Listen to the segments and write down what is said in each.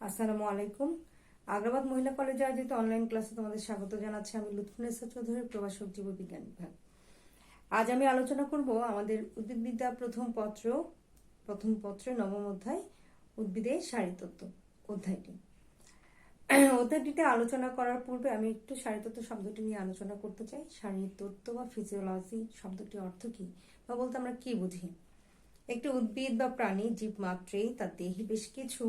আসসালামু আলাইকুম। আগ্রাবাদ মহিলা কলেজে আয়োজিত অনলাইন ক্লাসে তোমাদের স্বাগত জানাচ্ছি। আমি লুৎফুন্নেসা চৌধুরী, প্রভাষক জীববিজ্ঞান বিভাগ। আজ আমি আলোচনা করব আমাদের উদ্ভিদবিদ্যা প্রথম পত্রে নবম অধ্যায় উদ্ভিদের শারীরতত্ত্ব অধ্যায়টি। অধ্যায়টিতে আলোচনা করার পূর্বে আমি একটু শারীরতত্ত্ব শব্দটি নিয়ে আলোচনা করতে চাই। শারীরতত্ত্ব বা ফিজিওলজি শব্দটির অর্থ কি বা বলতে আমরা কি বুঝি? একটি উদ্ভিদ বা প্রাণী জীব মাত্রেই তার দেহে বেশ কিছু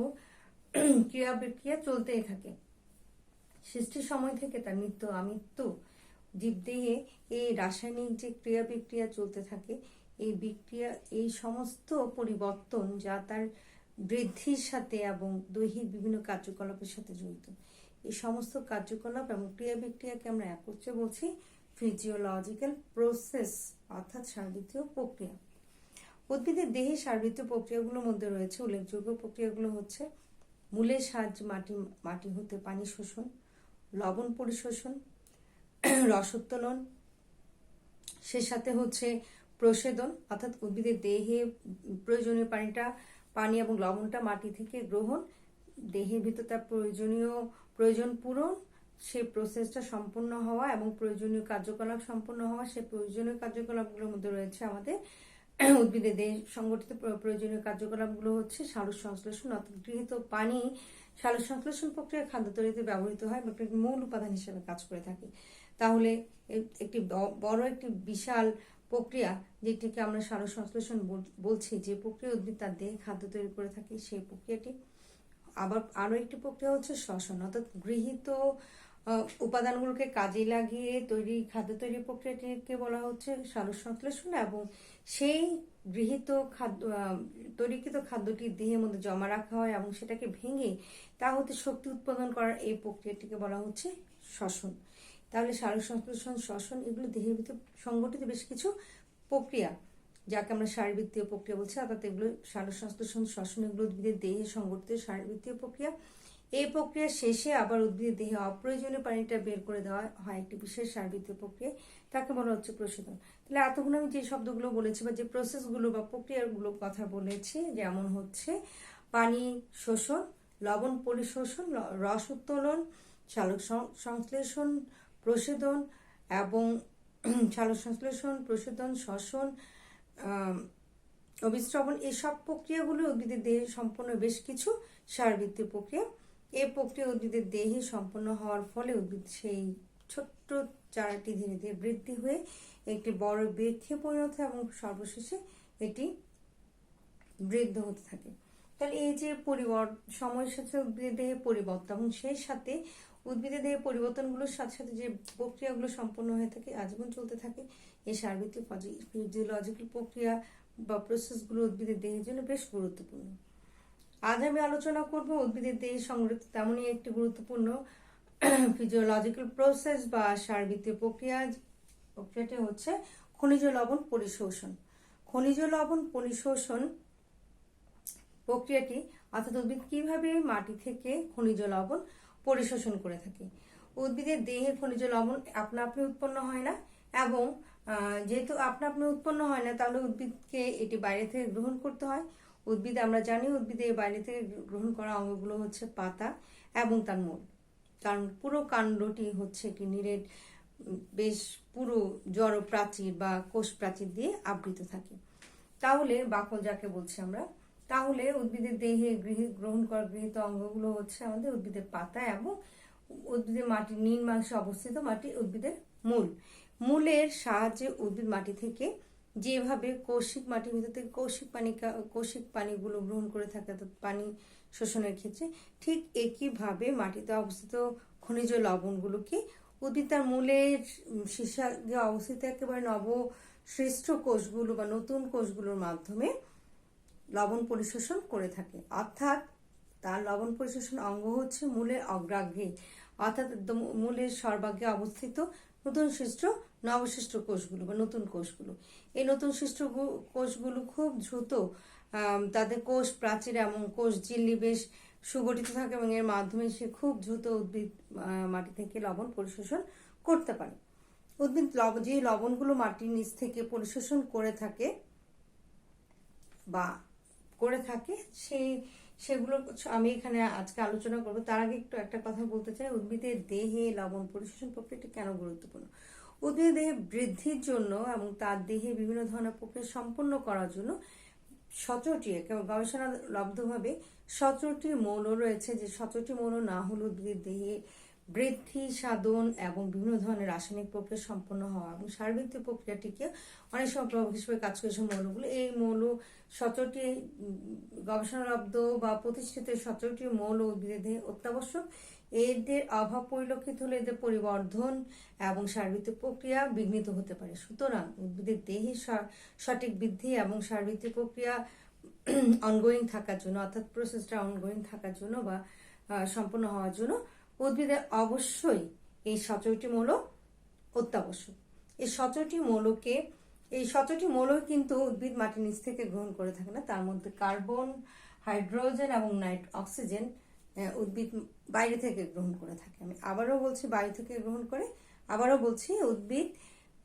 ক্রিয়া বিক্রিয়া চলতেই থাকে। সৃষ্টির সময় থেকে তার মৃত্যু আমৃত্যু জীবদেহে এই রাসায়নিক যে ক্রিয়া বিক্রিয়া চলতে থাকে, এই বিক্রিয়া এই সমস্ত পরিবর্তন যা তার বৃদ্ধির সাথে এবং দৈহিক বিভিন্ন কার্যকলাপের সাথে জড়িত, এই সমস্ত কার্যকলাপ এবং ক্রিয়া বিক্রিয়াকে আমরা একত্রে বলছি ফিজিওলজিক্যাল প্রসেস, অর্থাৎ শারীরবৃত্তীয় প্রক্রিয়া। উদ্ভিদের দেহে শারীরবৃত্তীয় প্রক্রিয়াগুলোর মধ্যে রয়েছে উল্লেখযোগ্য প্রক্রিয়াগুলো হচ্ছে মূলের সাহায্যে মাটি হতে পানি শোষণ, লবণ পরিশোষণ, রসোত্তোলন, সে সাথে হচ্ছে প্রসেদন, অর্থাৎ উদ্ভিদের দেহে প্রয়োজনীয় পানি এবং লবণটা মাটি থেকে গ্রহণ, দেহের ভিতর তার প্রয়োজন পূরণ, সেই প্রসেসটা সম্পূর্ণ হওয়া এবং প্রয়োজনীয় কার্যকলাপ সম্পূর্ণ হওয়া। সেই প্রয়োজনীয় কার্যকলাপগুলোর মধ্যে রয়েছে আমাদের উদ্ভিদের দেহে সংগঠিত প্রয়োজনীয় কার্যকলাপগুলো হচ্ছে সালোক সংশ্লেষণ, অর্থাৎ গৃহীত পানি সালোক সংশ্লেষণ প্রক্রিয়া খাদ্য তৈরিতে ব্যবহৃত হয় বা একটি মূল উপাদান হিসেবে কাজ করে থাকে। তাহলে একটি একটি বিশাল প্রক্রিয়া যেটিকে আমরা সালোক সংশ্লেষণ বলছি, যে প্রক্রিয়া উদ্ভিদ তার দেহে খাদ্য তৈরি করে থাকে, সেই প্রক্রিয়াটি। আবার আরো একটি প্রক্রিয়া হচ্ছে শ্বসন, অর্থাৎ গৃহীত উপাদানগুলোকে কাজে লাগিয়ে খাদ্য তৈরি প্রক্রিয়াটিকে বলা হচ্ছে সালোক সংশ্লেষণ, এবং সেই গৃহীত তৈরিকৃত খাদ্যটি দেহের মধ্যে জমা রাখা হয় এবং সেটাকে ভেঙে তা হতে শক্তি উৎপাদন করার এই প্রক্রিয়াটিকে বলা হচ্ছে শ্বসন। তাহলে সালোক সংশ্লেষণ, শ্বসন এগুলো দেহের ভিতর সংগঠিত বেশ কিছু প্রক্রিয়া, যাকে আমরা শারীরবৃত্তীয় প্রক্রিয়া বলছি। অর্থাৎ এগুলো সালোক সংশ্লেষণ, শ্বসন এগুলো উদ্ভিদের দেহে সংগঠিত শারীরবৃত্তীয় প্রক্রিয়া। এই প্রক্রিয়া শেষে আবার উদ্ভিদের দেহে অপ্রয়োজনীয় পানিটা বের করে দেওয়া হয় একটি বিশেষ শারীরবৃত্তীয় প্রক্রিয়া, তাকে বলা হচ্ছে প্রশোধন। তাহলে এতক্ষণ আমি যে শব্দগুলো বলেছি বা যে প্রসেসগুলো বা প্রক্রিয়াগুলো কথা বলেছি, যেমন হচ্ছে পানি শোষণ, লবণ পরিশোষণ, রস উত্তোলন, সালোক সংশ্লেষণ, প্রশোধন এবং সালোক সংশ্লেষণ, প্রশোধন, শ্বসন, অভিস্রবণ, এইসব প্রক্রিয়াগুলো উদ্ভিদের দেহে সম্পন্ন বেশ কিছু শারীরবৃত্তীয় প্রক্রিয়া। এই প্রক্রিয়া উদ্ভিদের দেহে সম্পন্ন হওয়ার ফলে উদ্ভিদ সেই ছোট্ট চারাটি ধীরে ধীরে বৃদ্ধি হয়ে একটি বড় বৃক্ষে পরিণত হয় এবং সর্বশেষে এটি বৃদ্ধ হতে থাকে। তাহলে এই যে সময়ের সাথে উদ্ভিদের দেহে পরিবর্তন এবং সেই সাথে উদ্ভিদের দেহে পরিবর্তনগুলোর সাথে সাথে যে প্রক্রিয়াগুলো সম্পন্ন হয়ে থাকে, আজীবন চলতে থাকে, এই শারীরবৃত্তীয় ফিজিওলজিক্যাল প্রক্রিয়া বা প্রসেসগুলো উদ্ভিদের দেহের জন্য বেশ গুরুত্বপূর্ণ। আজ আমি আলোচনা করব উদ্ভিদের দেহে সংগঠিত তেমনই একটি গুরুত্বপূর্ণ ফিজিওলজিক্যাল প্রসেস বা শারীরবৃত্তীয় প্রক্রিয়াটি হচ্ছে খনিজ লবণ পরিশোষণ। খনিজ লবণ পরিশোষণ প্রক্রিয়াটি, অর্থাৎ উদ্ভিদ কিভাবে মাটি থেকে খনিজ লবণ পরিশোষণ করে থাকে। উদ্ভিদের দেহে খনিজ লবণ আপনা আপনি উৎপন্ন হয় না, এবং যেহেতু আপনা আপনি উৎপন্ন হয় না, তাহলে উদ্ভিদকে এটি বাইরে থেকে গ্রহণ করতে হয়। আমরা জানি উদ্ভিদের বাইরে থেকে গ্রহণ করা অঙ্গগুলো হচ্ছে পাতা এবং তার মূল, কারণ পুরো কাণ্ডটি হচ্ছে একটি নিরেট বেশ পুরো জড় প্রাচীর বা কোষ প্রাচীর দিয়ে আবৃত থাকে। তাহলে বাকল যাকে বলছি আমরা, তাহলে উদ্ভিদের দেহে গ্রহণ করা গৃহীত অঙ্গগুলো হচ্ছে আমাদের উদ্ভিদের পাতা এবং উদ্ভিদের মাটির নিম্নাংশে অবস্থিত উদ্ভিদের মূলের সাহায্যে উদ্ভিদ মাটি থেকে যেভাবে মাটির ভিতর থেকে কৌশিক পানিগুলো গ্রহণ করে থাকে, অর্থাৎ পানি শোষণের ক্ষেত্রে, ঠিক একইভাবে মাটিতে অবস্থিত খনিজ লবণগুলোকে উদ্ভিদ তার মূলের শীর্ষে অবস্থিত একেবারে নবসৃষ্ট কোষগুলো বা নতুন কোষগুলোর মাধ্যমে লবণ পরিশোষণ করে থাকে। অর্থাৎ তার লবণ পরিশোষণ অঙ্গ হচ্ছে মূলের অগ্রাগ্রে, অর্থাৎ মূলের সর্বাগ্রে অবস্থিত নবসৃষ্ট কোষগুলো বা নতুন কোষগুলো। এই নতুন সৃষ্ট কোষগুলো খুব দ্রুত তাদের কোষ প্রাচীর এবং কোষ ঝিল্লি বেশ সুগঠিত থাকে এবং এর মাধ্যমে সে খুব দ্রুত উদ্ভিদ মাটি থেকে লবণ পরিশোষণ করতে পারে। উদ্ভিদ যে লবণগুলো মাটির নিচ থেকে পরিশোষণ করে থাকে সেই সেগুলো আমি এখানে আজকে আলোচনা করব। তার আগে একটু একটা কথা বলতে চাই, উদ্ভিদের দেহে লবণ পরিশোষণ প্রক্রিয়াটি কেন গুরুত্বপূর্ণ। উদ্ভিদের দেহে বৃদ্ধির জন্য এবং তার দেহে বিভিন্ন ধরনের প্রক্রিয়া সম্পন্ন করার জন্য 17টি গবেষণা লব্ধভাবে 17টি মৌল রয়েছে, যে 17টি মৌল না হলে উদ্ভিদের দেহে বৃদ্ধি সাধন এবং বিভিন্ন ধরনের রাসায়নিক প্রক্রিয়া সম্পন্ন হওয়া এবং সারবৃত্তীয় প্রক্রিয়াটিকে অনেক সময় প্রভাবক হিসেবে কাজ করে মৌলগুলো। এই মৌল 17টি গবেষণালব্ধ বা প্রতিষ্ঠিত 17টি মৌল উদ্ভিদের দেহে অত্যাবশ্যক। এদের অভাব পরিলক্ষিত হলে এদের পরিবর্ধন এবং সারবৃত্তীয় প্রক্রিয়া বিঘ্নিত হতে পারে। সুতরাং উদ্ভিদের দেহে সঠিক বৃদ্ধি এবং সারবৃত্তীয় প্রক্রিয়া অনগোয়িং থাকার জন্য, অর্থাৎ প্রসেসটা অনগোয়িং থাকার জন্য বা সম্পন্ন হওয়ার জন্য উদ্ভিদের অবশ্যই এই 17টি মৌল অত্যাবশ্যক। এই 17টি মৌল কিন্তু উদ্ভিদ মাটির নিচ থেকে গ্রহণ করে থাকে না। তার মধ্যে কার্বন, হাইড্রোজেন এবং অক্সিজেন উদ্ভিদ বাইরে থেকে গ্রহণ করে থাকে। আমি আবারও বলছি, বাইরে থেকে গ্রহণ করে। আবারও বলছি, উদ্ভিদ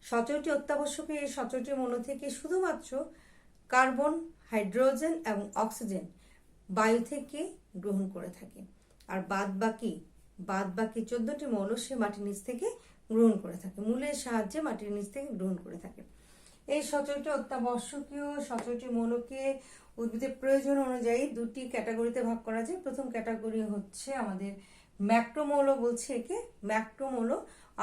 17টি অত্যাবশ্যকের এই 17টি মৌল থেকে শুধুমাত্র কার্বন, হাইড্রোজেন এবং অক্সিজেন বায়ু থেকে গ্রহণ করে থাকে। আর বাদ বাকি 14টি মৌল সে মাটির নিচ থেকে গ্রহণ করে থাকে, মূলের সাহায্যে মাটির নিচ থেকে গ্রহণ করে থাকে। এই 17টি অত্যাবশ্যকীয় 17টি মৌলকে উদ্ভিদের প্রয়োজন অনুযায়ী দুটি ক্যাটাগরিতে ভাগ করা যায়। প্রথম ক্যাটাগরি হচ্ছে আমাদের ম্যাক্রোমৌল বলছে একে। ম্যাক্রোমৌল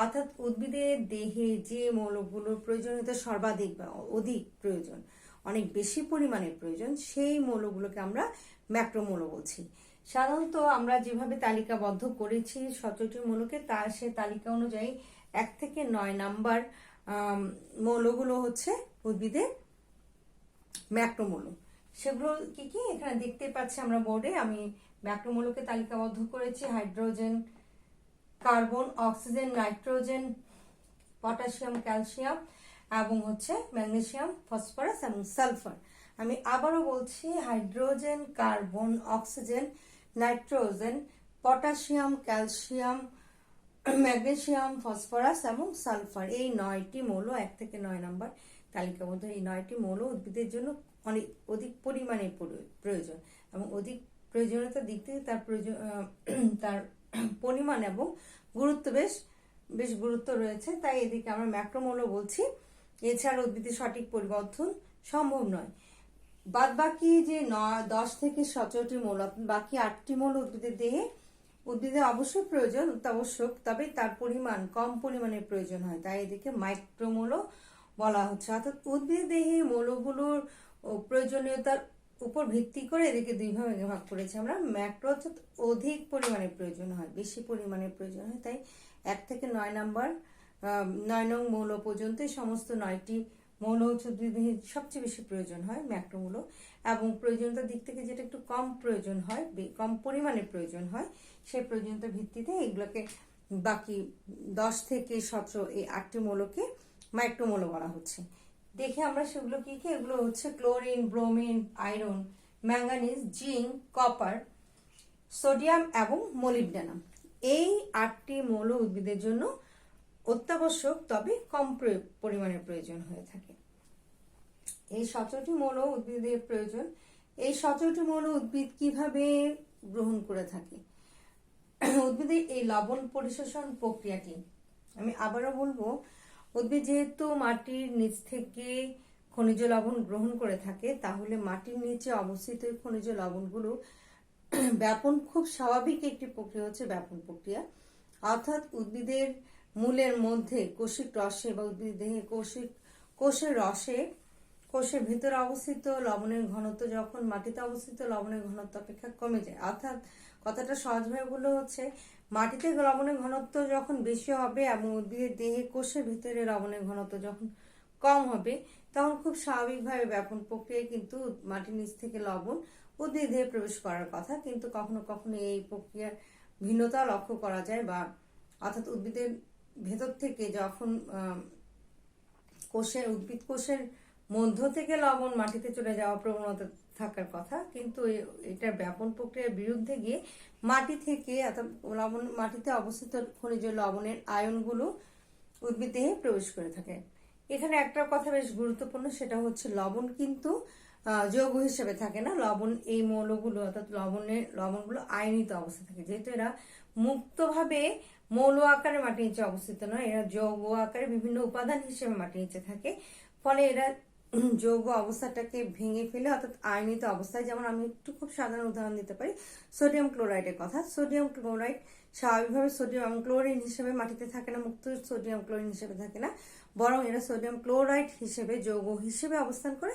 অর্থাৎ উদ্ভিদের দেহে যে মৌলগুলোর প্রয়োজনীয়তা সর্বাধিক বা অধিক প্রয়োজন, অনেক বেশি পরিমাণে প্রয়োজন, সেই মৌলগুলোকে আমরা ম্যাক্রোমৌল বলছি। সাধারণত আমরা যেভাবে তালিকাবদ্ধ করেছি 17টি মৌলকে, তার সে তালিকা অনুযায়ী 1 থেকে 9 নাম্বার মৌলগুলো হচ্ছে উদ্ভিদের ম্যাক্রোমৌল। সেগুলো কি কি এখানে দেখতে পাচ্ছি আমরা বোর্ডে। আমি ম্যাক্রোমৌলকে তালিকাবদ্ধ করেছি: hydrogen, carbon, oxygen, nitrogen, potassium, calcium এবং হচ্ছে ম্যাগনেসিয়াম, ফসফরাস এবং সালফার। আমি আবারও বলছি, hydrogen, carbon, oxygen, nitrogen, potassium, calcium, magnesium, phosphorus এবং সালফার। এই 9টি মৌল 1 থেকে 9 নাম্বার তালিকাবদ্ধ। এই 9টি মৌল উদ্ভিদের জন্য অনেক অধিক পরিমাণে প্রয়োজন এবং অধিক প্রয়োজনীয়তার দিক থেকে তার পরিমাণ এবং গুরুত্ব বেশ গুরুত্ব রয়েছে, তাই এদিকে আমরা ম্যাক্রোমৌল বলছি। এছাড়া উদ্ভিদের সঠিক পরিবর্ধন সম্ভব নয়। বাদ বাকি যে 10 থেকে 17টি মৌল, বাকি 8টি মৌল উদ্ভিদের অবশ্যই প্রয়োজন, অত্যাবশ্যক, তবে তার পরিমাণ কম পরিমাণে প্রয়োজন হয়, তাই এদিকে মাইক্রোমৌল বলা হচ্ছে। অর্থাৎ উদ্ভিদের দেহে মৌলগুলোর প্রয়োজনীয়তার উপর ভিত্তি করে এদিকে দুই ভাগে ভাগ করেছি আমরা। ম্যাক্রো অর্থাৎ অধিক পরিমাণে প্রয়োজন হয়, বেশি পরিমাণে প্রয়োজন হয়, তাই 1 থেকে 9 নং মৌল পর্যন্ত সমস্ত 9টি মৌল হচ্ছে উদ্ভিদের সবচেয়ে বেশি প্রয়োজন হয় ম্যাক্রোমৌল। এবং প্রয়োজনীয়তার দিক থেকে যেটা একটু কম প্রয়োজন হয়, কম পরিমাণে প্রয়োজন হয়, সেই প্রয়োজনীয়তার ভিত্তিতে এগুলোকে বাকি 10 থেকে 17 এই 8টি মৌলকে মাইক্রোমৌল বলা হচ্ছে। দেখে আমরা সেগুলো কি কি। এগুলো হচ্ছে chlorine, bromine, iron, manganese, zinc, copper, sodium এবং মলিবডেনাম। এই 8টি মৌল উদ্ভিদের জন্য অত্যাবশ্যক, তবে কম পরিমাণে প্রয়োজন হয়ে থাকে। এই 17টি মৌল উদ্ভিদের প্রয়োজন। এই 17টি মৌল উদ্ভিদ কিভাবে গ্রহণ করে থাকে। উদ্ভিদের এই লবণ পরিশোষণ প্রক্রিয়াটি, আমি আবারও বলবো, উদ্ভিদ যেহেতু মাটির নিচ থেকে খনিজ লবণ গ্রহণ করে থাকে, তাহলে মাটির নিচে অবস্থিত খনিজ লবণগুলো ব্যাপন খুব স্বাভাবিক একটি প্রক্রিয়া হচ্ছে ব্যাপন প্রক্রিয়া। অর্থাৎ উদ্ভিদের মূলের মধ্যে কোষিক রসে বা উদ্ভিদ দেহে কোষের রসে, কোষের ভিতরে অবস্থিত লবণের ঘনত্ব যখন মাটিতে অবস্থিত লবণের ঘনত্ব অপেক্ষা কমে যায়। অর্থাৎ কথাটা সহজভাবে বললে হচ্ছে, মাটিতে লবণের ঘনত্ব যখন বেশি হবে এবং উদ্ভিদের দেহে কোষের ভিতরে লবণের ঘনত্ব যখন কম হবে, তখন খুব স্বাভাবিকভাবে ব্যাপন প্রক্রিয়ায় কিন্তু মাটির নিচ থেকে লবণ উদ্ভিদ দেহে প্রবেশ করার কথা। কিন্তু কখনো কখনো এই প্রক্রিয়ার ভিন্নতা লক্ষ্য করা যায়, বা অর্থাৎ উদ্ভিদের ভেতর থেকে যখন উদ্ভিদ কোষের মধ্য থেকে লবণ মাটিতে চলে যাওয়া প্রবণতা থাকার কথা, কিন্তু এটার ব্যাপন প্রক্রিয়ার বিরুদ্ধে গিয়ে মাটি থেকে মাটিতে অবস্থিত খনিজ লবণের আয়নগুলো উদ্ভিদ দেহে প্রবেশ করে থাকে। এখানে একটা কথা বেশ গুরুত্বপূর্ণ, সেটা হচ্ছে লবণ কিন্তু যৌগ হিসেবে থাকে না। লবণ, এই মৌলগুলো অর্থাৎ লবণগুলো আয়নিত অবস্থা থাকে, যেহেতু এরা মুক্তভাবে মৌল আকারে মাটির নিচে অবস্থিত নয়, এরা যৌগ আকারে বিভিন্ন উপাদান হিসেবে মাটির নিচে থাকে। ফলে এরা যৌগ অবস্থাটাকে ভেঙে ফেলে অর্থাৎ আয়নিত অবস্থায়, যেমন আমি একটু খুব সাধারণ উদাহরণ দিতে পারি সোডিয়াম ক্লোরাইডের কথা। সোডিয়াম ক্লোরাইড স্বাভাবিকভাবে সোডিয়াম ক্লোরিন হিসেবে মাটিতে থাকে না, মুক্ত সোডিয়াম ক্লোরিন হিসেবে থাকে না, বরং এরা সোডিয়াম ক্লোরাইড হিসেবে যৌগ হিসেবে অবস্থান করে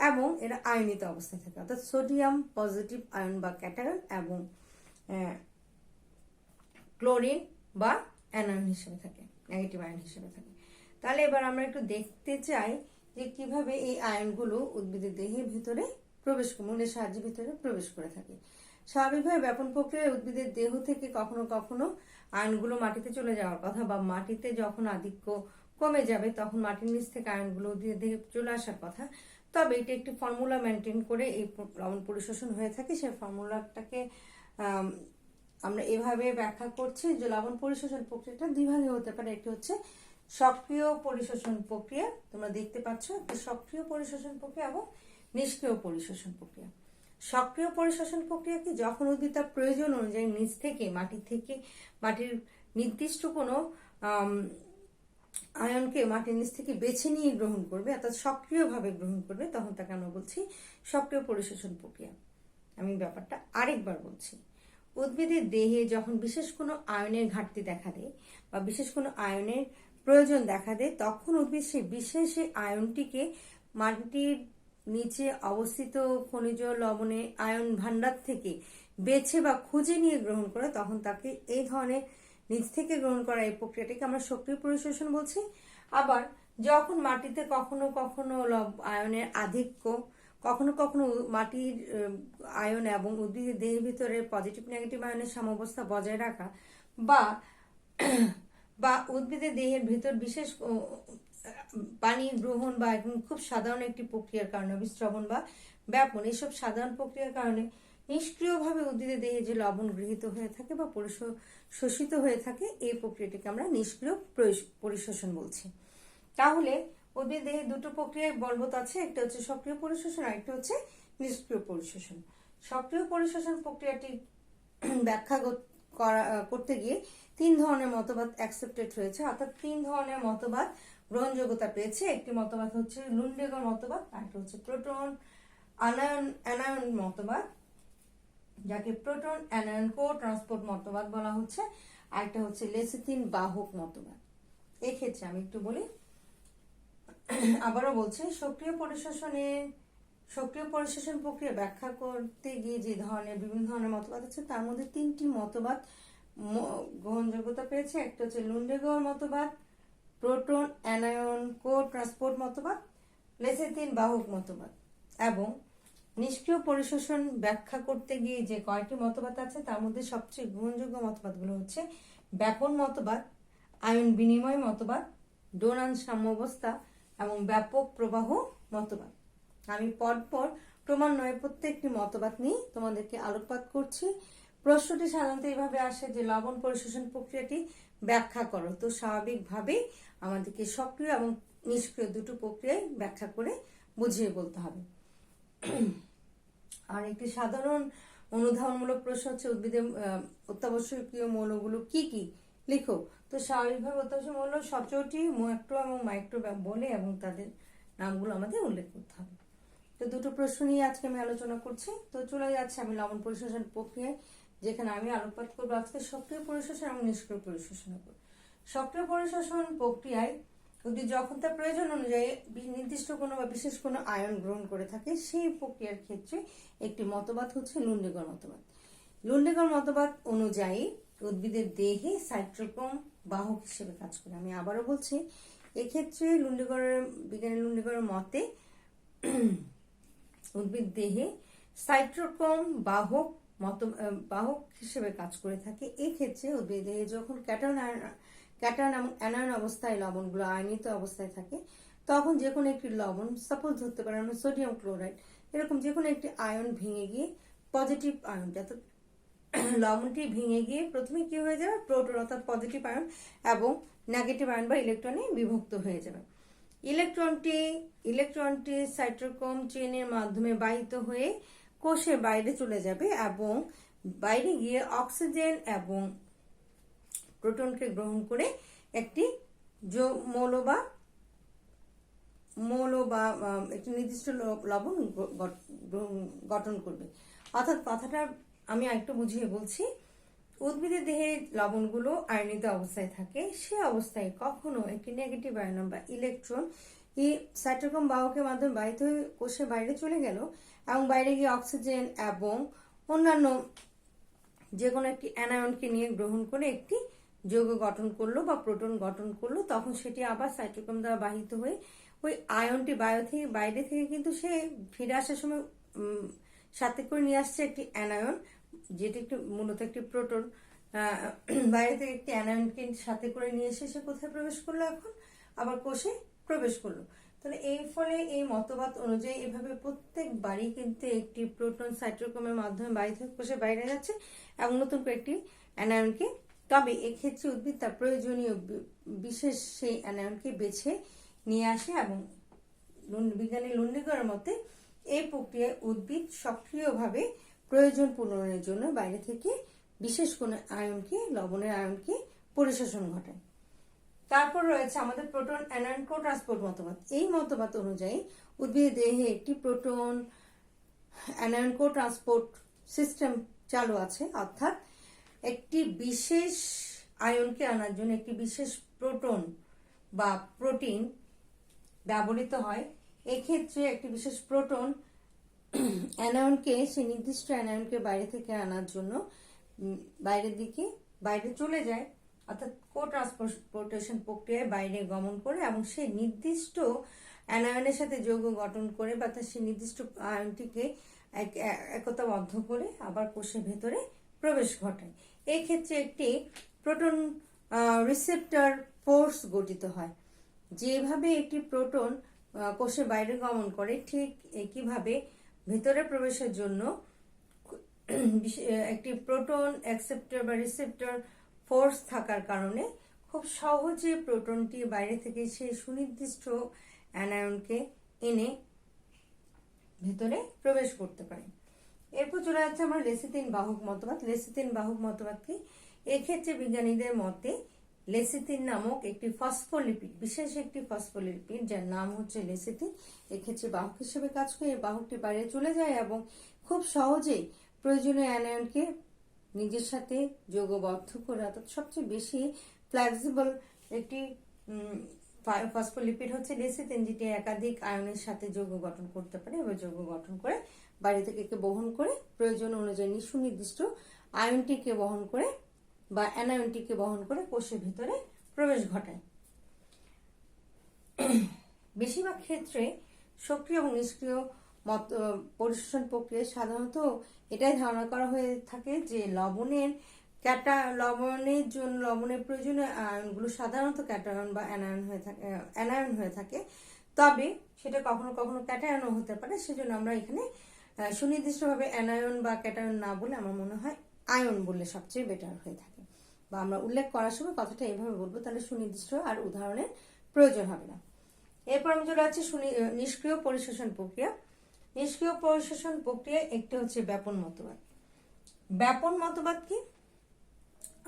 এবং এরা আয়নিত অবস্থায় থাকে, অর্থাৎ সোডিয়াম পজিটিভ আয়ন বা ক্যাটায়ন এবং ক্লোরিন বা অ্যানায়ন হিসেবে থাকে, নেগেটিভ আয়ন হিসেবে থাকে। তাহলে এবার আমরা একটু দেখতে চাই যে কিভাবে এই আয়নগুলো উদ্ভিদের দেহের ভিতরে প্রবেশ করে, মূলের সাহায্যে ভিতরে প্রবেশ করে থাকে। স্বাভাবিকভাবে ব্যাপন প্রক্রিয়ায় উদ্ভিদের দেহ থেকে কখনো কখনো আয়নগুলো মাটিতে চলে যাওয়ার কথা, বা মাটিতে যখন আধিক্য কমে যাবে তখন মাটির নিচ থেকে আয়নগুলো উদ্ভিদের দেহে চলে আসার কথা। তবে এটা একটি ফর্মুলা মেনটেন করে এই লবণ পরিশোষণ হয়ে থাকে। সেই ফর্মুলাটাকে আমরা এভাবে ব্যাখ্যা করছি যে লবণ পরিশোষণ প্রক্রিয়াটা দুই ভাগে হতে পারে। একটি হচ্ছে সক্রিয় পরিশোষণ প্রক্রিয়া, তোমরা দেখতে পাচ্ছ, একটি সক্রিয় পরিশোষণ প্রক্রিয়া এবং নিষ্ক্রিয় পরিশোষণ প্রক্রিয়া। সক্রিয় পরিশোষণ প্রক্রিয়া কি, যখন উদ্ভিদ তার প্রয়োজন অনুযায়ী নিচ থেকে মাটির নির্দিষ্ট কোনো আয়নকে মাটির নিচ থেকে বেছে নিয়ে গ্রহণ করবে, অর্থাৎ সক্রিয়ভাবে গ্রহণ করবে, তখন তাকে আমরা বলছি সক্রিয় পরিশোষণ প্রক্রিয়া। আমি ব্যাপারটা আরেকবার বলছি। উদ্ভিদের দেহে যখন বিশেষ কোনো আয়নের ঘাটতি দেখা দেয় বা বিশেষ কোনো আয়নের প্রয়োজন দেখা দেয়, তখন উদ্ভিদ সেই বিশেষ আয়নটিকে মাটির নিচে অবস্থিত খনিজ লবণে আয়ন ভাণ্ডার থেকে বেছে বা খুঁজে নিয়ে গ্রহণ করে। তখন তাকে এই ধরনের নিচ থেকে গ্রহণ করা এই প্রক্রিয়াটিকে আমরা সক্রিয় পরিশোষণ বলছি। আবার যখন মাটিতে কখনো কখনো আয়নের আধিক্য, কখনো কখনো মাটির আয়ন এবং উদ্ভিদের দেহের ভিতরে পজিটিভ নেগেটিভ আয়নের সাম্যাবস্থা বজায় রাখা, বা উদ্ভিদের দেহের ভিতর বিশেষ পানি গ্রহণ বা খুব সাধারণ একটি প্রক্রিয়ার কারণে বিস্রবণ বা ব্যাপন, এইসব সাধারণ প্রক্রিয়ার কারণে নিষ্ক্রিয়ভাবে উদ্ভিদের দেহে যে লবণ গৃহীত হয়ে থাকে বা শোষিত হয়ে থাকে, এই প্রক্রিয়াটিকে আমরা নিষ্ক্রিয় পরিশোষণ বলছি। তাহলে উদ্ভিদ দেহে দুটো প্রক্রিয়ায় বলবৎ আছে, একটা হচ্ছে সক্রিয় পরিশোষণ আর একটা হচ্ছে নিষ্ক্রিয় পরিশোষণ। সক্রিয় পরিশোষণ প্রক্রিয়াটি ব্যাখ্যা করতে গিয়ে তিন ধরনের মতবাদ অ্যাকসেপ্টেড হয়েছে, অর্থাৎ তিন ধরনের মতবাদ গ্রহণযোগ্যতা পেয়েছে। একটি মতবাদ হচ্ছে লুন্ডেগর মতবাদ, আরেকটা হচ্ছে প্রোটন অ্যানায়ন মতবাদ, যাকে প্রোটন অ্যানায়ন কো ট্রান্সপোর্ট মতবাদ বলা হচ্ছে, আরেকটা হচ্ছে লেসিথিন বাহক মতবাদ। এক্ষেত্রে আমি একটু বলি, আবারও বলছি, সক্রিয় পরিশোষণ প্রক্রিয়া ব্যাখ্যা করতে গিয়ে যে বিভিন্ন ধরনের মতবাদ আছে, তার মধ্যে তিনটি মতবাদ গ্রহণযোগ্যতা পেয়েছে। একটা হচ্ছে লুন্ডেগর মতবাদ, প্রোটন অ্যানায়ন কো ট্রান্সপোর্ট মতবাদ, লেসিথিন বাহক মতবাদ। এবং নিষ্ক্রিয় পরিশোষণ ব্যাখ্যা করতে গিয়ে যে কয়টি মতবাদ আছে, তার মধ্যে সবচেয়ে গ্রহণযোগ্য মতবাদগুলো হচ্ছে ব্যাপন মতবাদ, আয়ন বিনিময় মতবাদ, ডোনান সাম্যাবস্থা এবং ব্যাপক প্রবাহ মতবাদ। আমি পরপর ক্রমান্বয়ে প্রত্যেকটি মতবাদ নিয়ে তোমাদেরকে আলোকপাত করছি। প্রশ্নটি সাধারণত এইভাবে আসে যে লবণ পরিশোষণ প্রক্রিয়াটি ব্যাখ্যা করো। তো স্বাভাবিকভাবেই আমাদেরকে সক্রিয় এবং নিষ্ক্রিয় দুটো প্রক্রিয়ায় ব্যাখ্যা করে বুঝিয়ে বলতে হবে। আর একটি সাধারণ অনুধাবনমূলক প্রশ্ন হচ্ছে উদ্ভিদের অত্যাবশ্যকীয় মৌলগুলো কি কি, লিখো। তো স্বাভাবিকভাবে অত্যাবশ্যক মৌল 17টি ম্যাক্রো এবং মাইক্রো বলে এবং তাদের নামগুলো আমাদের উল্লেখ করতে হবে। তো দুটো প্রশ্ন নিয়ে আজকে আমি আলোচনা করছি। তো চলে যাচ্ছে আমি লবণ পরিশোষণ প্রক্রিয়ায়, যেখানে আমি আলোকপাত করবো আজকে সক্রিয় পরিশোষণ এবং নিষ্ক্রিয় পরিশোষণ উপর। সক্রিয় পরিশোষণ প্রক্রিয়ায় উদ্ভিদ যখন তার প্রয়োজন অনুযায়ী নির্দিষ্ট কোনো বা বিশেষ কোনো আয়ন গ্রহণ করে থাকে, সেই প্রক্রিয়ার ক্ষেত্রে একটি মতবাদ হচ্ছে লুন্ডেগর মতবাদ। লুন্ডেগর মতবাদ অনুযায়ী উদ্ভিদের দেহে সাইটোক্রোম বাহক হিসেবে কাজ করে। আমি আবারও বলছি, এক্ষেত্রে বিজ্ঞানী লুন্ডেগরের মতে উদ্ভিদ দেহে সাইটোক্রোম বাহক হিসেবে কাজ করে থাকে। এক্ষেত্রে উদ্ভিদ দেহে যখন ক্যাটায়ন এবং অ্যানায়ন অবস্থায় লবণগুলো আয়নিত অবস্থায় থাকে, তখন যে কোনো একটি লবণ, সাপোজ ধরতে পারে আমরা সোডিয়াম ক্লোরাইড, এরকম যে কোনো একটি আয়ন ভেঙে গিয়ে পজিটিভ আয়নটা, অর্থাৎ লবণটি ভেঙে গিয়ে প্রথমে কি হয়ে যাবে, প্রোটন অর্থাৎ পজিটিভ আয়ন এবং নেগেটিভ আয়ন বা ইলেকট্রনে বিভক্ত হয়ে যাবে। ইলেকট্রনটি সাইটোক্রোম চেইনের মাধ্যমে বাহিত হয়ে কোষের বাইরে চলে যাবে এবং বাইরে গিয়ে অক্সিজেন এবং প্রোটনকে গ্রহণ করে একটি মৌল বা একটি নির্দিষ্ট লবণ গঠন করবে। অর্থাৎ কথাটা আমি আরেকটু বুঝিয়ে বলছি। উদ্ভিদের দেহে লবণগুলো আয়নিত অবস্থায় থাকে, সে অবস্থায় কখনো একটি নেগেটিভ আয়ন বা ইলেকট্রন এই সাইটোক্রোম বাহকের মাধ্যমে বাহিত হয়ে কোষের বাইরে চলে গেল এবং বাইরে গিয়ে অক্সিজেন এবং অন্যান্য যে কোনো একটি অ্যানায়নকে নিয়ে গ্রহণ করে একটি যৌগ গঠন করলো বা প্রোটন গঠন করলো, তখন সেটি আবার সাইটোক্রোম দ্বারা বাহিত হয়ে ওই আয়নটি বাইরে থেকে কিন্তু সে ফিরে আসার সময় সাথে করে নিয়ে আসছে একটি অ্যানায়ন, যেটি একটি মূলত একটি প্রোটন। বাইরে থেকে একটি অ্যানায়নকে সাথে করে নিয়ে এসে সে কোথায় প্রবেশ করলো, এখন আবার কোষে প্রবেশ করলো। তাহলে এই ফলে এই মতবাদ অনুযায়ী এভাবে প্রত্যেকবারই কিন্তু একটি প্রোটন সাইটোক্রোমের মাধ্যমে বাহিত হয়ে কোষের বাইরে যাচ্ছে এবং নতুন করে একটি অ্যানায়নকে, তবে এক্ষেত্রে উদ্ভিদ তার প্রয়োজনীয় বিশেষ সেই অ্যানায়নকে বেছে নিয়ে আসে এবং বিজ্ঞানী লুন্ডিগরের মতে এই প্রক্রিয়ায় উদ্ভিদ সক্রিয়ভাবে প্রয়োজন পূরণের জন্য বাইরে থেকে বিশেষ কোনো লবণের আয়নকে পরিশোষণ ঘটায়। তারপর রয়েছে আমাদের প্রোটন অ্যানায়ন কো-ট্রান্সপোর্ট মতবাদ। এই মতবাদ অনুযায়ী উদ্ভিদের দেহে একটি প্রোটন অ্যানায়ন কো-ট্রান্সপোর্ট সিস্টেম চালু আছে, অর্থাৎ একটি বিশেষ আয়নকে আনার জন্য একটি বিশেষ প্রোটন বা প্রোটিন ব্যবহৃত হয়। এক্ষেত্রে একটি বিশেষ প্রোটন সেই নির্দিষ্ট অ্যানায়নকে বাইরে থেকে আনার জন্য বাইরে চলে যায়, অর্থাৎ কো-ট্রান্সপোর্টেশন প্রক্রিয়ায় বাইরে গমন করে এবং সেই নির্দিষ্ট অ্যানায়নের সাথে যৌগ গঠন করে বা সেই নির্দিষ্ট আয়নটিকে একতাবদ্ধ করে আবার কোষের ভেতরে প্রবেশ ঘটায়। এই ক্ষেত্রে একটি প্রোটন রিসেপ্টর ফোর্স গঠিত হয়। যেভাবে একটি প্রোটন কোষের বাইরে গমন করে, ঠিক একইভাবে ভেতরে প্রবেশের জন্য একটি প্রোটন অ্যাকসেপ্টর বা রিসেপ্টর ফোর্স থাকার কারণে খুব সহজে প্রোটনটি বাইরে থেকে সেই সুনির্দিষ্ট অ্যানায়নকে এনে ভেতরে প্রবেশ করতে পারে। এরপর চলে যাচ্ছে আমরা লেসিথিন বাহক মতবাদ। লেসিথিন বাহক মতবাদ কি? এক্ষেত্রে বিজ্ঞানীদের মতে লেসিথিন নামক একটি ফসফোলিপিড, বিশেষ একটি ফসফোলিপিড যার নাম হচ্ছে লেসিথিন, এক্ষেত্রে বাহক হিসেবে কাজ করে। এই বাহকটি বাইরে চলে যায় এবং খুব সহজেই প্রয়োজনীয় অ্যানায়নকে নিজের সাথে যৌগবদ্ধ করে, অর্থাৎ সবচেয়ে বেশি ফ্লেক্সিবল একটি ফসফোলিপিড হচ্ছে লেসিথিন, যেটি একাধিক আয়নের সাথে যৌগ গঠন করতে পারে এবং যৌগ গঠন করে বাইরে থেকে একে বহন করে প্রয়োজন অনুযায়ী সুনির্দিষ্ট আয়নটিকে বহন করে বা অ্যানায়নটিকে বহন করে কোষের ভিতরে প্রবেশ ঘটায়। বেশিরভাগ ক্ষেত্রে সক্রিয় এবং নিষ্ক্রিয় পরিশোষণ প্রক্রিয়ায় সাধারণত এটাই ধারণা করা হয়ে থাকে যে লবণের প্রয়োজনীয় আয়নগুলো সাধারণত ক্যাটায়ন বা অ্যানায়ন হয়ে থাকে, তবে সেটা কখনো কখনো ক্যাটায়নও হতে পারে। সেজন্য আমরা এখানে সুনির্দিষ্টভাবে অ্যানায়ন বা ক্যাটায়ন না বলে আমার মনে হয় আয়ন বললে সবচেয়ে বেটার হয়ে থাকে, বা আমরা উল্লেখ করার সময় কথাটা এইভাবে বলবো, তাহলে সুনির্দিষ্ট আর উদাহরণের প্রয়োজন হবে না। এরপর আমি চলে যাচ্ছি নিষ্ক্রিয় পরিশোষণ প্রক্রিয়া। নিষ্ক্রিয় পরিশোষণ প্রক্রিয়া একটি হচ্ছে ব্যাপন মতবাদ। ব্যাপন মতবাদ কি?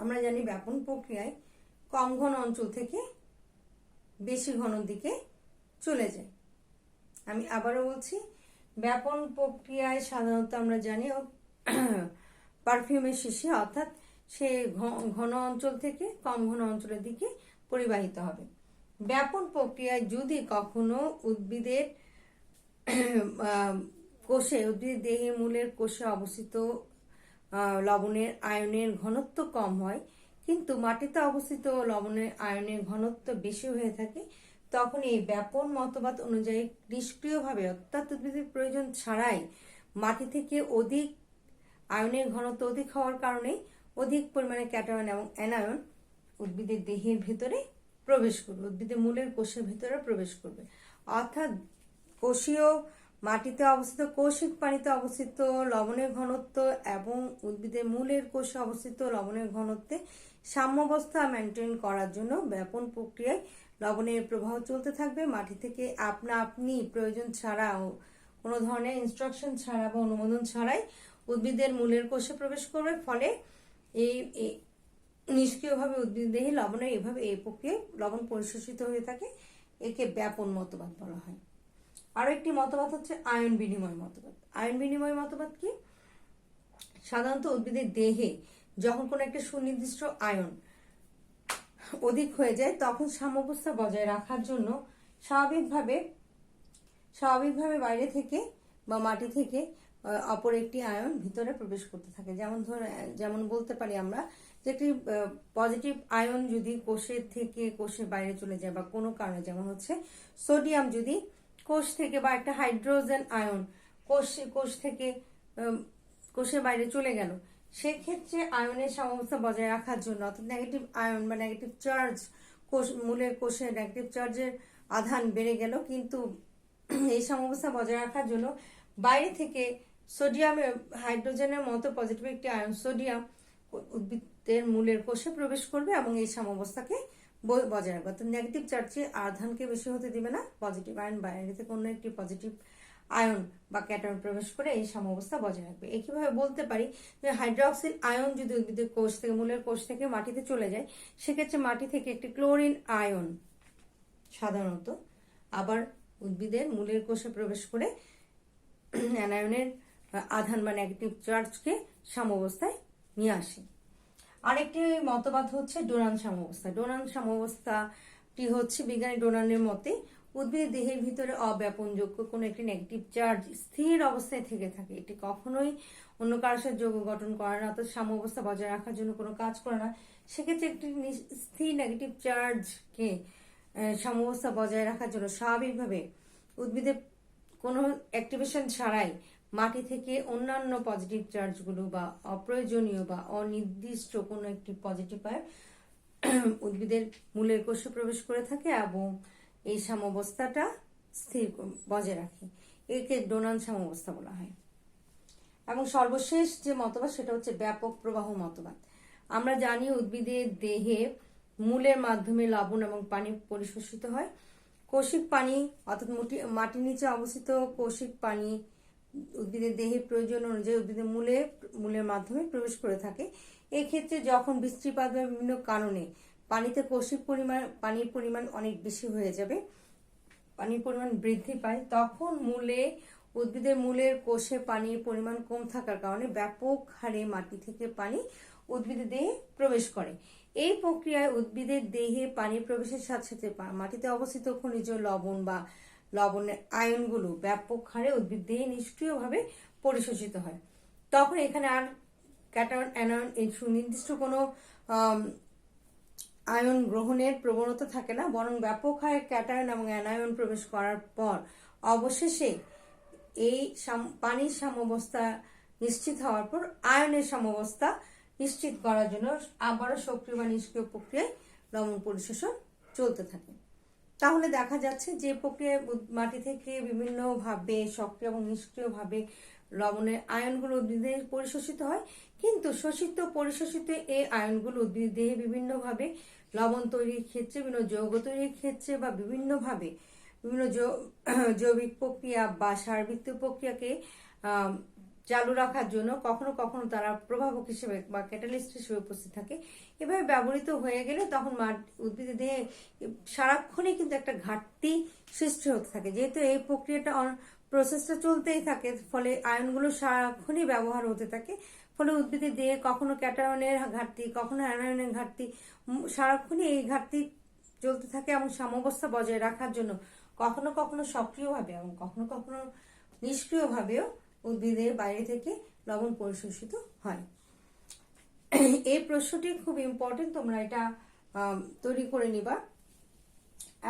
আমরা জানি ব্যাপন প্রক্রিয়ায় কম ঘন অঞ্চল থেকে বেশি ঘন দিকে চলে যায়। আমি আবারও বলছি, ব্যাপন প্রক্রিয়ায় সাধারণত আমরা জানি পারফিউমের শিশি, অর্থাৎ সে ঘন অঞ্চল থেকে কম ঘন অঞ্চলের দিকে পরিবাহিত হবে। ব্যাপন প্রক্রিয়ায় যদি কখনো উদ্ভিদের দেহে মূলের কোষে অবস্থিত লবণের আয়নের ঘনত্ব কম হয়, কিন্তু মাটিতে অবস্থিত লবণের আয়নের ঘনত্ব বেশি হয়ে থাকে, তখন এই ব্যাপন মতবাদ অনুযায়ী নিষ্ক্রিয়ভাবে, অর্থাৎ উদ্ভিদের প্রয়োজন ছাড়াই মাটি থেকে অধিক আয়নের ঘনত্ব অধিক হওয়ার কারণে অধিক পরিমাণে ক্যাটায়ন এবং অ্যানায়ন উদ্ভিদের দেহের ভেতরে প্রবেশ করবে, উদ্ভিদের মূলের কোষের ভেতরে প্রবেশ করবে। অর্থাৎ মাটিতে অবস্থিত কৌশিক পানিতে অবস্থিত লবণের ঘনত্ব এবং উদ্ভিদের মূলের কোষে অবস্থিত লবণের ঘনত্বে সাম্যাবস্থা মেনটেন করার জন্য ব্যাপন প্রক্রিয়ায় লবণের প্রবাহ চলতে থাকবে মাটি থেকে আপনা আপনি প্রয়োজন ছাড়াও কোনো ধরনের ইনস্ট্রাকশন ছাড়া বা অনুমোদন ছাড়াই উদ্ভিদের মূলের কোষে প্রবেশ করবে, ফলে এই নিষ্ক্রিয়ভাবে উদ্ভিদ দেহে লবণের এভাবে এই প্রক্রিয়ায় লবণ পরিশোষিত হয়ে থাকে। একে ব্যাপন মতবাদ বলা হয়। আরো একটি মতবাদ হচ্ছে আয়ন বিনিময় মতবাদ। আয়ন বিনিময় মতবাদ কি? সাধারণত উদ্ভিদের দেহে যখন কোনো একটা সুনির্দিষ্ট আয়ন অধিক হয়ে যায় তখন সাম্যাবস্থা বজায় রাখার জন্য স্বাভাবিকভাবে বাইরে থেকে বা মাটি থেকে অপর একটি আয়ন ভিতরে প্রবেশ করতে থাকে। যেমন বলতে পারি আমরা যে একটি পজিটিভ আয়ন যদি কোষের থেকে কোষের বাইরে চলে যায় বা কোনো কারণে, যেমন হচ্ছে সোডিয়াম যদি কোষ থেকে বা একটা হাইড্রোজেন আয়ন কোষ থেকে কোষের বাইরে চলে গেল, সেক্ষেত্রে আয়নের সাম্যাবস্থা বজায় রাখার জন্য, অর্থাৎ নেগেটিভ আয়ন বা নেগেটিভ চার্জ মূলের কোষে নেগেটিভ চার্জের আধান বেড়ে গেল, কিন্তু এই সাম্যাবস্থা বজায় রাখার জন্য বাইরে থেকে সোডিয়ামের হাইড্রোজেনের মতো পজিটিভ একটি আয়ন সোডিয়াম উদ্ভিদের মূলের কোষে প্রবেশ করবে এবং এই সাম্যাবস্থাকে বজায় রাখবে। অর্থাৎ নেগেটিভ চার্জের আধানকে বেশি হতে দিবে না, পজিটিভ আয়ন বাইরে থেকে অন্য একটি পজিটিভ আয়ন বা ক্যাটায়ন প্রবেশ করে এই সাম্যাবস্থা বজায় রাখবে। একইভাবে বলতে পারি যে হাইড্রক্সিল আয়ন যদি উদ্ভিদের কোষ থেকে মূলের কোষ থেকে মাটিতে চলে যায়, সেক্ষেত্রে মাটি থেকে একটি ক্লোরিন আয়ন সাধারণত আবার উদ্ভিদের মূলের কোষে প্রবেশ করে অ্যানায়নের আধান বা নেগেটিভ চার্জকে সাম্যাবস্থায় নিয়ে আসে। আরেকটি মতবাদ হচ্ছে ডোনান সাম্যাবস্থা। ডোনান সাম্যাবস্থাটি হচ্ছে বিজ্ঞানী ডোনানের মতে উদ্ভিদের দেহের ভিতরে অব্যাপনযোগ্য কোনো একটি নেগেটিভ চার্জ স্থির অবস্থায় থেকে থাকে। এটি কখনোই অন্য কারোর সাথে যৌগ গঠন করে না, অর্থাৎ সাম্যাবস্থা বজায় রাখার জন্য কোনো কাজ করে না। সেক্ষেত্রে একটি স্থির নেগেটিভ চার্জকে সাম্যাবস্থা বজায় রাখার জন্য স্বাভাবিকভাবে উদ্ভিদের কোনো অ্যাক্টিভেশন ছাড়াই মাটি থেকে অন্যান্য পজিটিভ চার্জগুলো বা অপ্রয়োজনীয় বা অনির্দিষ্ট কোনো একটি পজিটিভ আয়ন উদ্ভিদের মূলের কোষে প্রবেশ করে থাকে এবং এই সাম্যাবস্থাটা স্থির বজায় রাখে। একে ডোনান সাম্যাবস্থা বলা হয়। এবং সর্বশেষ যে মতবাদ সেটা হচ্ছে ব্যাপক প্রবাহ মতবাদ। আমরা জানি উদ্ভিদের দেহে মূলের মাধ্যমে লবণ এবং পানি পরিশোষিত হয়। কৌশিক পানি অর্থাৎ মাটির নিচে অবস্থিত কৌশিক পানি উদ্ভিদের দেহের প্রয়োজন অনুযায়ী উদ্ভিদের মূলের মাধ্যমে প্রবেশ করে থাকে। এই ক্ষেত্রে যখন বৃষ্টিপাত বা বিভিন্ন কারণে পানিতে পানির পরিমাণ অনেক বেশি হয়ে যাবে, পানির পরিমাণ বৃদ্ধি পায়, তখন উদ্ভিদের মূলের কোষে পানির পরিমাণ কম থাকার কারণে ব্যাপক হারে মাটি থেকে পানি উদ্ভিদের দেহে প্রবেশ করে। এই প্রক্রিয়ায় উদ্ভিদের দেহে পানি প্রবেশের সাথে সাথে মাটিতে অবস্থিত খনিজ লবণ বা লবণের আয়নগুলো ব্যাপক হারে উদ্ভিদ দেহে নিষ্ক্রিয়ভাবে পরিশোষিত হয়। তখন এখানে আর ক্যাটায়ন অ্যানায়ন এই সুনির্দিষ্ট কোনো আয়ন গ্রহণের প্রবণতা থাকে না, বরং ব্যাপক হারে ক্যাটায়ন এবং অ্যানায়ন প্রবেশ করার পর অবশেষে এই পানির সাম্যাবস্থা নিশ্চিত হওয়ার পর আয়নের সাম্যাবস্থা নিশ্চিত করার জন্য আবারও সক্রিয় বা নিষ্ক্রিয় প্রক্রিয়ায় লবণ পরিশোষণ চলতে থাকে। তাহলে দেখা যাচ্ছে যে প্রক্রিয়ায় মাটি থেকে বিভিন্নভাবে সক্রিয় এবং নিষ্ক্রিয়ভাবে লবণের আয়নগুলো উদ্ভিদে পরিশোষিত হয়, কিন্তু শোষিত পরিশোষিত এই আয়নগুলো উদ্ভিদ দেহে বিভিন্নভাবে লবণ তৈরির ক্ষেত্রে, বিভিন্ন যৌগ তৈরির ক্ষেত্রে বা বিভিন্ন জৈবিক প্রক্রিয়া বা সারবৃত্তীয় প্রক্রিয়াকে চালু রাখার জন্য কখনো কখনো তারা প্রভাবক হিসেবে বা ক্যাটালিস্ট হিসেবে উপস্থিত থাকে। এভাবে ব্যবহৃত হয়ে গেলে তখন উদ্ভিদের দেহে সারাক্ষণই কিন্তু একটা ঘাটতি সৃষ্টি হতে থাকে। যেহেতু এই প্রসেসটা চলতেই থাকে, ফলে আয়নগুলো সারাক্ষণই ব্যবহার হতে থাকে, ফলে উদ্ভিদের দেহে কখনো ক্যাটায়নের ঘাটতি, কখনো অ্যানায়নের ঘাটতি, সারাক্ষণই এই ঘাটতি চলতে থাকে এবং সাম্যাবস্থা বজায় রাখার জন্য কখনো কখনো সক্রিয়ভাবে এবং কখনো কখনো নিষ্ক্রিয়ভাবেও উদ্ভিদের বাইরে থেকে লবণ পরিশোষিত হয়। এই প্রশ্নটি খুব ইম্পর্টেন্ট, তোমরা এটা তৈরি করে নিবা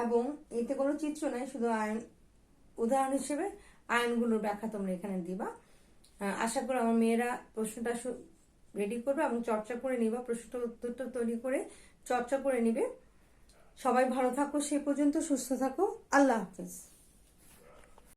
এবং এতে কোনো চিত্র নাই, শুধু উদাহরণ হিসেবে আয়নগুলোর ব্যাখ্যা তোমরা এখানে দিবা। আশা করি আমার মেয়েরা প্রশ্নটা রেডি করবে এবং চর্চা করে নিবা, প্রশ্নটার উত্তরটা তৈরি করে চর্চা করে নিবে। সবাই ভালো থাকো, সে পর্যন্ত সুস্থ থাকো। আল্লাহ হাফেজ।